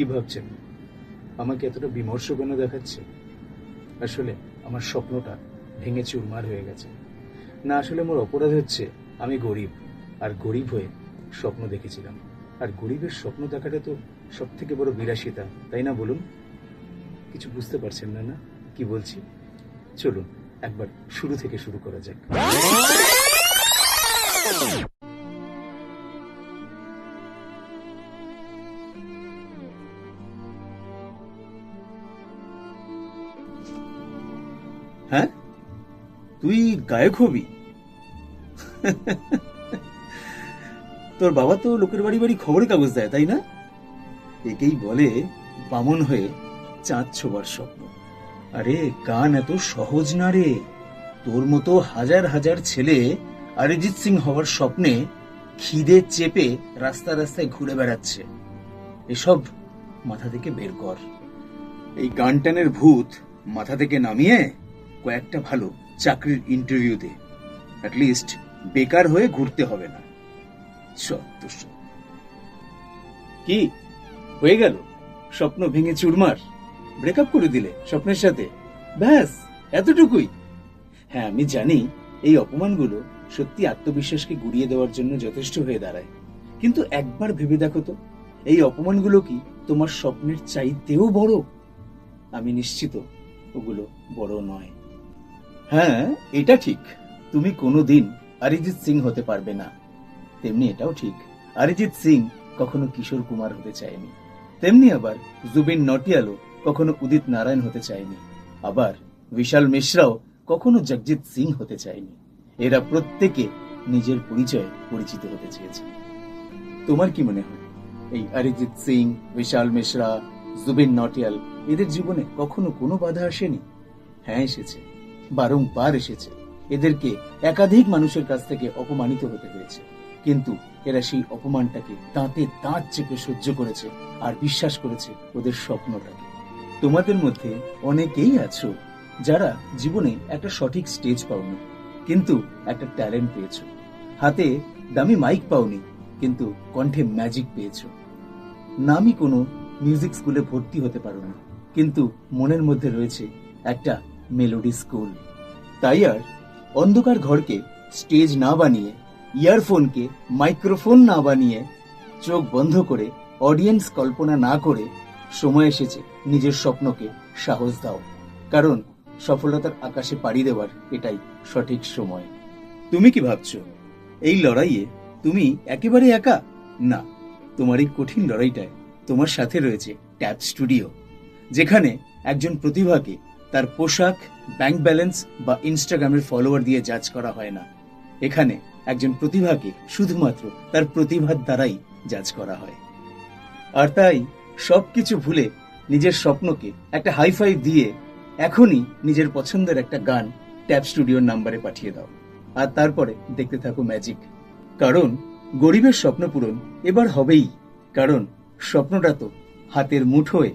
কি ভাবছেন? আমাকে এতটা বিমর্ষ কেন দেখাচ্ছে? আসলে আমার স্বপ্নটা ভেঙে চুরমার হয়ে গেছে। না, আসলে আমার অপরাধ হচ্ছে আমি গরিব, আর গরিব হয়ে স্বপ্ন দেখেছিলাম। আর গরিবের স্বপ্ন দেখাটা তো সব থেকে বড় বিলাসিতা, তাই না বলুন? কিছু বুঝতে পারছেন না? না কি বলছি? চলুন একবার শুরু থেকে শুরু করা যাক। হ্যাঁ, তুই গায়ক হবি? তোর বাবা তো লোকের বাড়ি বাড়ি খবরের কাগজ দেয়, তাই না? একেই বলে বামন হয়ে চাঁদ ছোবার স্বপ্ন। আরে গান এত সহজ না রে। তোর মতো হাজার হাজার ছেলে অরিজিৎ সিং হওয়ার স্বপ্নে খিদে চেপে রাস্তা রাস্তায় ঘুরে বেড়াচ্ছে। এসব মাথা থেকে বের কর। এই গান টানের ভূত মাথা থেকে নামিয়ে কয়েকটা ভালো চাকরির ইন্টারভিউ দে। অ্যাটলিস্ট বেকার হয়ে ঘুরতে হবে না। কি হয়ে গেল? স্বপ্ন ভেঙে চুরমার? ব্রেকআপ করে দিলে স্বপ্নের সাথে? ব্যাস এতটুকুই? হ্যাঁ, আমি জানি এই অপমানগুলো সত্যি আত্মবিশ্বাসকে গুড়িয়ে দেওয়ার জন্য যথেষ্ট হয়ে দাঁড়ায়, কিন্তু একবার ভেবে দেখো তো, এই অপমানগুলো কি তোমার স্বপ্নের চাইতেও বড়? আমি নিশ্চিত ওগুলো বড় নয়। হ্যাঁ, এটা ঠিক, তুমি কোনোদিন অরিজিৎ সিং হতে পারবে না। তেমনি এটাও ঠিক, অরিজিৎ সিং কখনো কিশোর কুমার হতে চায়নি। তেমনি আবার জুবিন নটিয়ালও কখনো উদিত নারায়ণ হতে চায়নি। আবার বিশাল মিশ্রাও কখনো জগজিৎ সিং হতে চায়নি। এরা প্রত্যেকে নিজের পরিচয়ে পরিচিত হতে চেয়েছে। তোমার কি মনে হয়, এই অরিজিৎ সিং, বিশাল মিশ্রা, জুবিন নটিয়াল, এদের জীবনে কখনো কোনো বাধা আসেনি? হ্যাঁ, এসেছে, বারংবার এসেছে। এদেরকে একাধিক মানুষের কাছ থেকে অপমানিত হতে হয়েছে, কিন্তু এরা সেই অপমানটাকে দাঁতে দাঁত চেপে সহ্য করেছে আর বিশ্বাস করেছে ওদের স্বপ্নটাকে। তোমাদের মধ্যে অনেকেই আছো যারা জীবনে একটা সঠিক স্টেজ পাওনি, কিন্তু একটা ট্যালেন্ট পেয়েছো। হাতে দামি মাইক পাওনি, কিন্তু কণ্ঠে ম্যাজিক পেয়েছো। নামি কোনো মিউজিক স্কুলে ভর্তি হতে পারোনি, কিন্তু মনের মধ্যে রয়েছে একটা মেলোডি স্কুল। তাই আর অন্ধকার ঘরকে স্টেজ না বানিয়ে, ইয়ারফোনকে মাইক্রোফোন না বানিয়ে, চোখ বন্ধ করে অডিয়েন্স কল্পনা না করে সময় এসেছে নিজের স্বপ্নকে সাহস দাও। কারণ সফলতার আকাশে পাড়ি দেওয়ার এটাই সঠিক সময়। তুমি কি ভাবছো এই লড়াইয়ে তুমি একেবারে একা? না, তোমার এই কঠিন লড়াইটায় তোমার সাথে রয়েছে ট্যাপ স্টুডিও, যেখানে একজন প্রতিভাকে তার পোশাক, ব্যাংক ব্যালেন্স বা ইনস্টাগ্রামের ফলোয়ার দিয়ে জাজ করা হয় না। এখানে একজন প্রতিভাকে শুধুমাত্র তার প্রতিভার দ্বারাই জাজ করা হয়। আর তাই সবকিছু ভুলে নিজের স্বপ্নকে একটা হাইফাই দিয়ে এখনই নিজের পছন্দের একটা গান ট্যাপ স্টুডিওর নাম্বারে পাঠিয়ে দাও, আর তারপরে দেখতে থাকো ম্যাজিক। কারণ গরিবের স্বপ্ন পূরণ এবার হবেই, কারণ স্বপ্নটা তো হাতের মুঠোয়